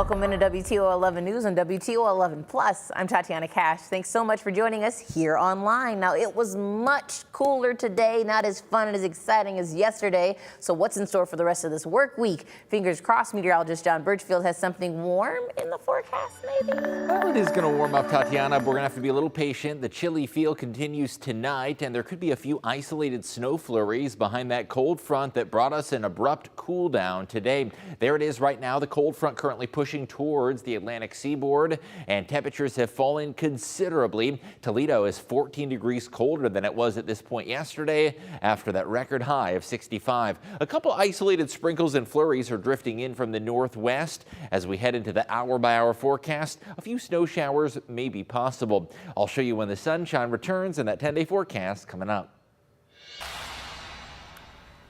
Welcome into WTOL 11 News on WTOL 11 Plus. I'm Tatiana Cash. Thanks so much for joining us here online. Now, it was much cooler today, not as fun and as exciting as yesterday. So what's in store for the rest of this work week? Fingers crossed, meteorologist John Birchfield has something warm in the forecast, maybe? Well, it is going to warm up, Tatiana. We're going to have to be a little patient. The chilly feel continues tonight, and there could be a few isolated snow flurries behind that cold front that brought us an abrupt cool down today. There it is right now. The cold front currently pushing towards the Atlantic seaboard, and temperatures have fallen considerably. Toledo is 14 degrees colder than it was at this point yesterday after that record high of 65. A couple isolated sprinkles and flurries are drifting in from the northwest as we head into the hour-by-hour forecast. A few snow showers may be possible. I'll show you when the sunshine returns in that 10-day forecast coming up.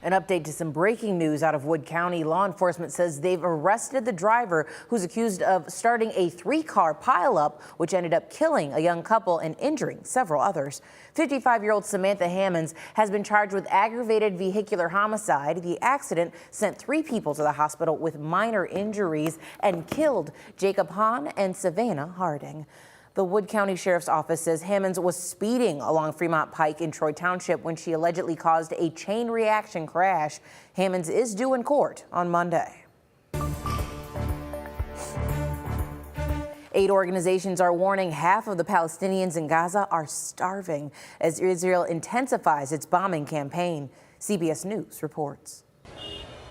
An update to some breaking news out of Wood County. Law enforcement says they've arrested the driver who's accused of starting a 3-car pileup, which ended up killing a young couple and injuring several others. 55-year-old Samantha Hammonds has been charged with aggravated vehicular homicide. The accident sent 3 people to the hospital with minor injuries and killed Jacob Hahn and Savannah Harding. The Wood County Sheriff's Office says Hammonds was speeding along Fremont Pike in Troy Township when she allegedly caused a chain reaction crash. Hammonds is due in court on Monday. 8 organizations are warning half of the Palestinians in Gaza are starving as Israel intensifies its bombing campaign. CBS News reports.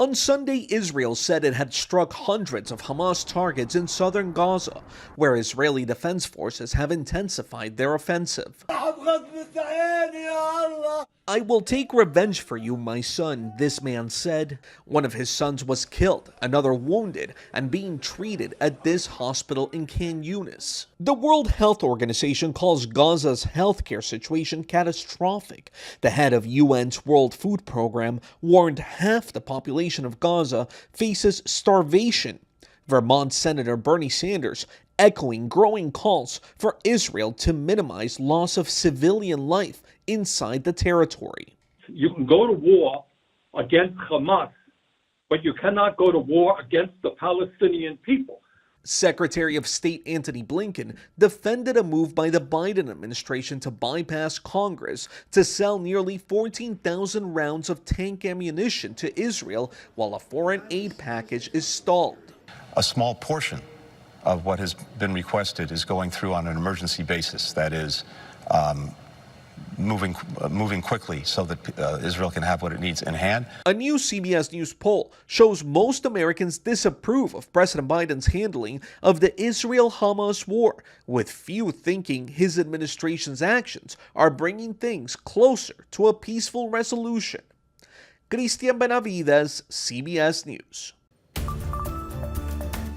On Sunday, Israel said it had struck hundreds of Hamas targets in southern Gaza, where Israeli defense forces have intensified their offensive. I will take revenge for you, my son, this man said. One of his sons was killed, another wounded, and being treated at this hospital in Khan Yunis. The World Health Organization calls Gaza's healthcare situation catastrophic. The head of UN's World Food Program warned half the population of Gaza faces starvation. Vermont Senator Bernie Sanders echoing growing calls for Israel to minimize loss of civilian life inside the territory. You can go to war against Hamas, but you cannot go to war against the Palestinian people. Secretary of State Antony Blinken defended a move by the Biden administration to bypass Congress to sell nearly 14,000 rounds of tank ammunition to Israel while a foreign aid package is stalled. A small portion of what has been requested is going through on an emergency basis. That is, moving quickly so that Israel can have what it needs in hand. A new CBS News poll shows most Americans disapprove of President Biden's handling of the Israel-Hamas war, with few thinking his administration's actions are bringing things closer to a peaceful resolution. Cristian Benavides, CBS News.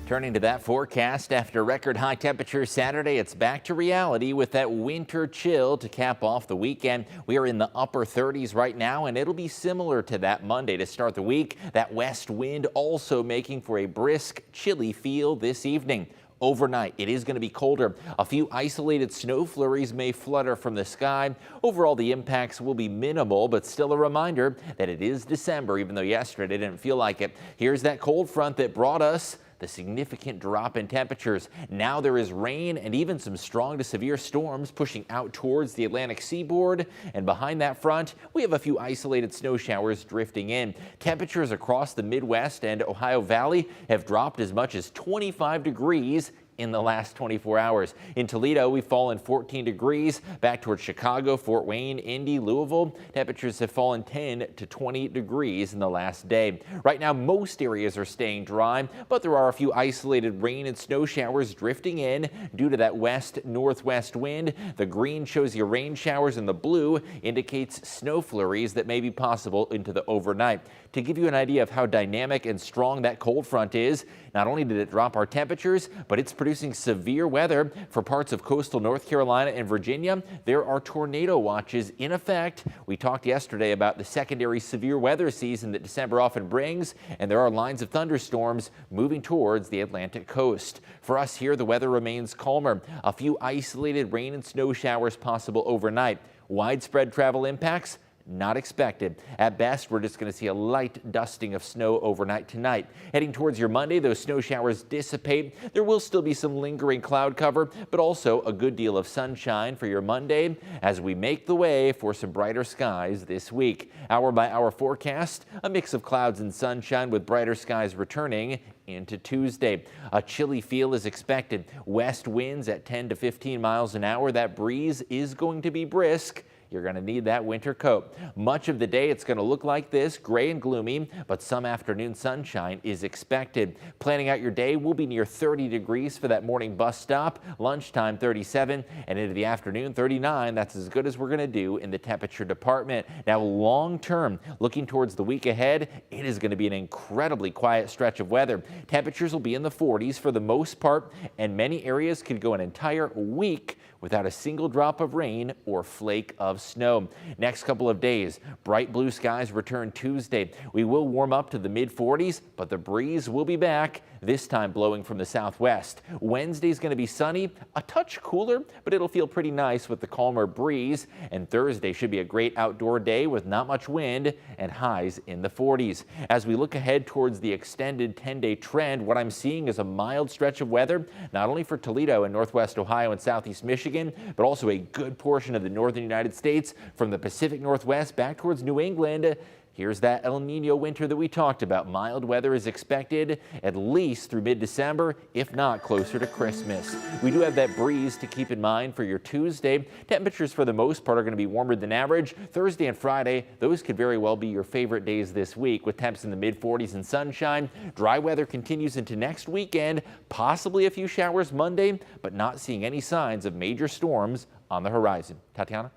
Turning to that forecast, after record high temperatures Saturday, it's back to reality with that winter chill to cap off the weekend. We are in the upper 30s right now, and it'll be similar to that Monday to start the week. That west wind also making for a brisk, chilly feel this evening. Overnight, it is going to be colder. A few isolated snow flurries may flutter from the sky. Overall, the impacts will be minimal, but still a reminder that it is December, even though yesterday didn't feel like it. Here's that cold front that brought us the significant drop in temperatures. Now there is rain and even some strong to severe storms pushing out towards the Atlantic seaboard. And behind that front, we have a few isolated snow showers drifting in. Temperatures across the Midwest and Ohio Valley have dropped as much as 25 degrees in the last 24 hours. In Toledo, we've fallen 14 degrees. Back towards Chicago, Fort Wayne, Indy, Louisville, temperatures have fallen 10 to 20 degrees in the last day. Right now, most areas are staying dry, but there are a few isolated rain and snow showers drifting in due to that west-northwest wind. The green shows you rain showers, and the blue indicates snow flurries that may be possible into the overnight. To give you an idea of how dynamic and strong that cold front is, not only did it drop our temperatures, but it's producing severe weather for parts of coastal North Carolina and Virginia. There are tornado watches in effect. We talked yesterday about the secondary severe weather season that December often brings, and there are lines of thunderstorms moving towards the Atlantic coast. For us here, the weather remains calmer. A few isolated rain and snow showers possible overnight. Widespread travel impacts not expected. At best, we're just going to see a light dusting of snow overnight tonight. Heading towards your Monday, those snow showers dissipate. There will still be some lingering cloud cover, but also a good deal of sunshine for your Monday as we make the way for some brighter skies this week. Hour by hour forecast, a mix of clouds and sunshine with brighter skies returning into Tuesday. A chilly feel is expected. West winds at 10 to 15 miles an hour. That breeze is going to be brisk. You're going to need that winter coat. Much of the day it's going to look like this, gray and gloomy, but some afternoon sunshine is expected. Planning out your day, we'll be near 30 degrees for that morning bus stop. Lunchtime 37 and into the afternoon 39. That's as good as we're going to do in the temperature department. Now long term, looking towards the week ahead, it is going to be an incredibly quiet stretch of weather. Temperatures will be in the 40s for the most part, and many areas could go an entire week without a single drop of rain or flake of snow. Next couple of days, bright blue skies return Tuesday. We will warm up to the mid-40s, but the breeze will be back, this time blowing from the southwest. Wednesday's going to be sunny, a touch cooler, but it'll feel pretty nice with the calmer breeze. And Thursday should be a great outdoor day with not much wind and highs in the 40s. As we look ahead towards the extended 10-day trend, what I'm seeing is a mild stretch of weather, not only for Toledo and northwest Ohio and southeast Michigan, but also a good portion of the northern United States from the Pacific Northwest back towards New England. Here's that El Nino winter that we talked about. Mild weather is expected at least through mid-December, if not closer to Christmas. We do have that breeze to keep in mind for your Tuesday. Temperatures for the most part are going to be warmer than average. Thursday and Friday, those could very well be your favorite days this week with temps in the mid-40s and sunshine. Dry weather continues into next weekend, possibly a few showers Monday, but not seeing any signs of major storms on the horizon. Tatiana?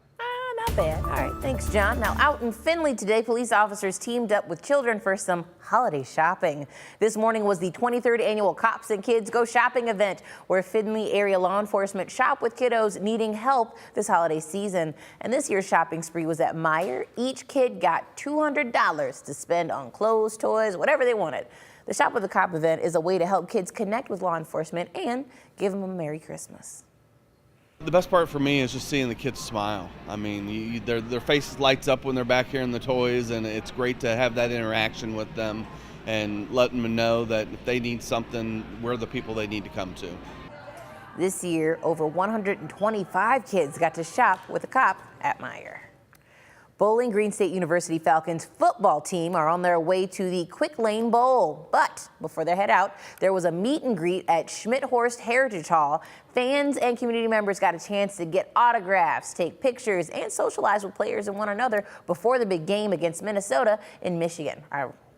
Not bad. All right, thanks, John. Now, out in Findlay today, police officers teamed up with children for some holiday shopping. This morning was the 23rd annual Cops and Kids Go Shopping event, where Findlay area law enforcement shop with kiddos needing help this holiday season. And this year's shopping spree was at Meijer. Each kid got $200 to spend on clothes, toys, whatever they wanted. The Shop with a Cop event is a way to help kids connect with law enforcement and give them a Merry Christmas. The best part for me is just seeing the kids smile. I mean, their faces lights up when they're back here in the toys, and it's great to have that interaction with them and letting them know that if they need something, we're the people they need to come to. This year, over 125 kids got to shop with a cop at Meijer. Bowling Green State University Falcons football team are on their way to the Quick Lane Bowl. But before they head out, there was a meet and greet at Schmidt-Horst Heritage Hall. Fans and community members got a chance to get autographs, take pictures, and socialize with players and one another before the big game against Minnesota in Michigan.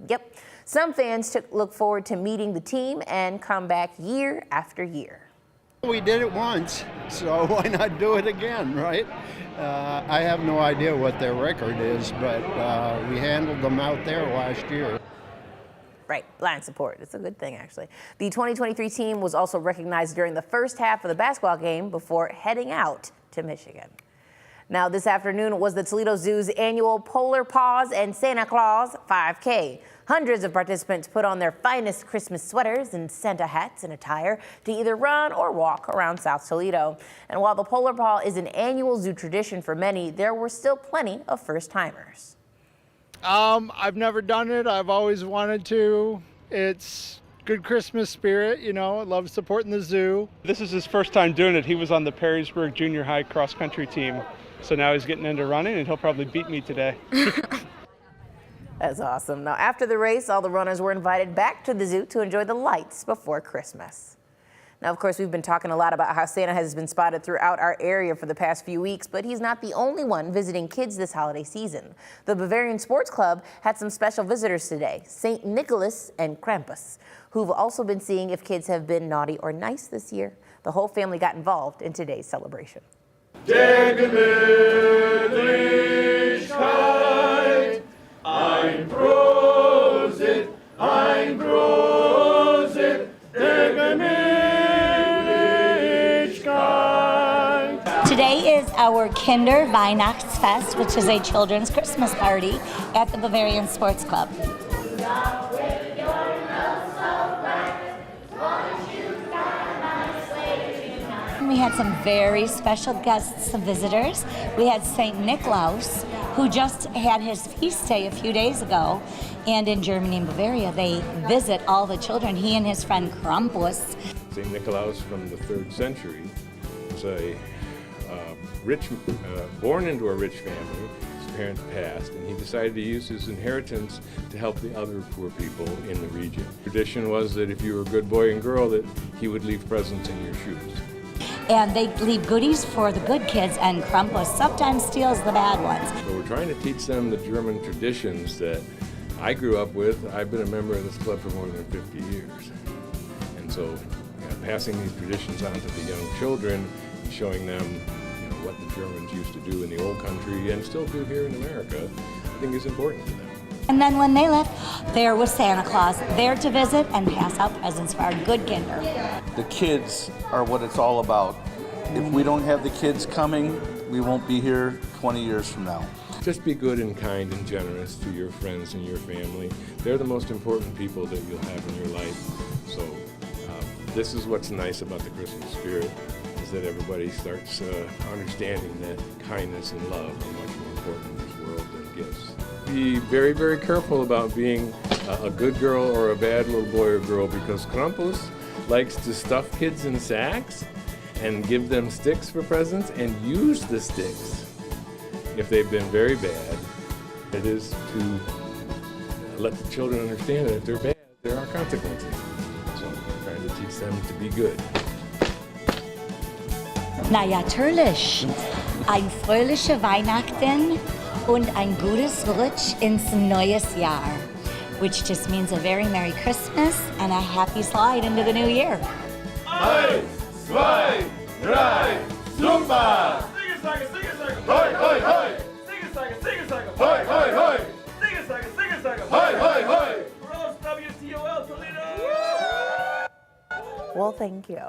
Yep. Some fans look forward to meeting the team and come back year after year. We did it once, so why not do it again, right? I have no idea what their record is, but we handled them out there last year. Right, blind support. It's a good thing, actually. The 2023 team was also recognized during the first half of the basketball game before heading out to Michigan. Now, this afternoon was the Toledo Zoo's annual Polar Paws and Santa Claus 5K. Hundreds of participants put on their finest Christmas sweaters and Santa hats and attire to either run or walk around South Toledo. And while the Polar Paw is an annual zoo tradition for many, there were still plenty of first-timers. I've never done it. I've always wanted to. It's good Christmas spirit, you know. I love supporting the zoo. This is his first time doing it. He was on the Perrysburg Junior High cross-country team. So now he's getting into running, and he'll probably beat me today. That's awesome. Now, after the race, all the runners were invited back to the zoo to enjoy the lights before Christmas. Now, of course, we've been talking a lot about how Santa has been spotted throughout our area for the past few weeks, but he's not the only one visiting kids this holiday season. The Bavarian Sports Club had some special visitors today, St. Nicholas and Krampus, who've also been seeing if kids have been naughty or nice this year. The whole family got involved in today's celebration. Der Gemütlichkeit, ein Prosit, der Gemütlichkeit. Today is our Kinder Weihnachtsfest, which is a children's Christmas party at the Bavarian Sports Club. We had some very special guests, some visitors. We had St. Niklaus, who just had his feast day a few days ago. And in Germany and Bavaria, they visit all the children. He and his friend Krampus. St. Nicolaus from the 3rd century was a born into a rich family. His parents passed, and he decided to use his inheritance to help the other poor people in the region. Tradition was that if you were a good boy and girl, that he would leave presents in your shoes. And they leave goodies for the good kids, and Krampus sometimes steals the bad ones. So we're trying to teach them the German traditions that I grew up with. I've been a member of this club for more than 50 years. And so passing these traditions on to the young children, showing them what the Germans used to do in the old country and still do here in America, I think is important to them. And then when they left, there was Santa Claus there to visit and pass out presents for our good kinder. The kids are what it's all about. If we don't have the kids coming, we won't be here 20 years from now. Just be good and kind and generous to your friends and your family. They're the most important people that you'll have in your life. So this is what's nice about the Christmas spirit, is that everybody starts understanding that kindness and love are much more important in this world than gifts. Be very, very careful about being a good girl or a bad little boy or girl, because Krampus likes to stuff kids in sacks and give them sticks for presents and use the sticks if they've been very bad. It is to let the children understand that if they're bad, there are consequences. So I'm trying to teach them to be good. Na ja, natürlich. Ein fröhliche Weihnachten und ein gutes Rutsch ins neues Jahr, which just means a very Merry Christmas and a happy slide into the new year. 1, 2, 3, super! Sing it, sing it, sing it, sing it. Hoi, hoi, hoi! Sing it, sing it, sing it, sing it. Hoi, hoi, hoi! Sing it, sing it, sing it, sing it. Hoi, hoi, hoi! Gross WTOL Toledo! Well, thank you.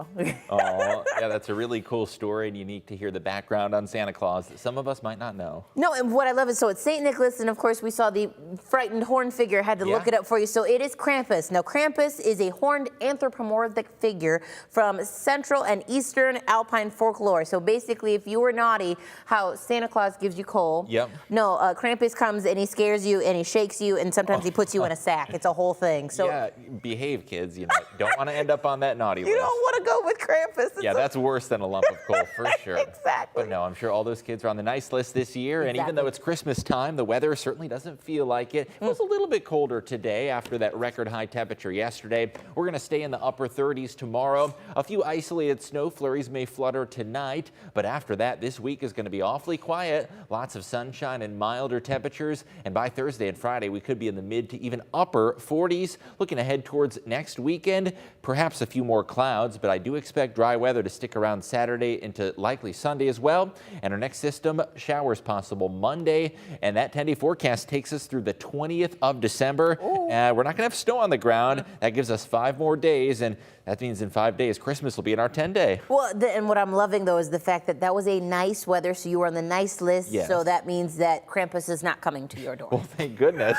Oh, yeah, that's a really cool story and unique to hear the background on Santa Claus that some of us might not know. No, and what I love is, so it's St. Nicholas, and of course we saw the frightened horn figure, had to look it up for you. So it is Krampus. Now, Krampus is a horned anthropomorphic figure from Central and Eastern Alpine folklore. So basically, if you were naughty, how Santa Claus gives you coal. Yep. No, Krampus comes and he scares you and he shakes you and sometimes he puts you in a sack. It's a whole thing. So yeah, behave, kids. Don't want to end up on that naughty list. You don't want to go with Krampus. Yeah, that's worse than a lump of coal for sure. Exactly. But no, I'm sure all those kids are on the nice list this year. And even though it's Christmas time, the weather certainly doesn't feel like it. It was a little bit colder today after that record high temperature yesterday. We're going to stay in the upper 30s tomorrow. A few isolated snow flurries may flutter tonight. But after that, this week is going to be awfully quiet. Lots of sunshine and milder temperatures. And by Thursday and Friday, we could be in the mid to even upper 40s. Looking ahead towards next weekend, perhaps a few more clouds, but I do expect dry weather to stick around Saturday into likely Sunday as well. And our next system, showers possible Monday. And that 10-day forecast takes us through the 20th of December. We're not going to have snow on the ground. That gives us 5 more days. And that means in 5 days, Christmas will be in our 10-day. Well, and what I'm loving, though, is the fact that that was a nice weather, so you were on the nice list. Yes. So that means that Krampus is not coming to your door. Well, thank goodness.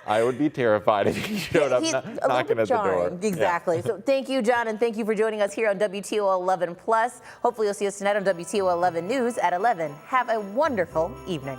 I would be terrified if he showed up knocking at the door. Exactly. Yeah. So thank you, John, and thank you for joining us here on WTOL 11 Plus. Hopefully you'll see us tonight on WTOL 11 News at 11. Have a wonderful evening.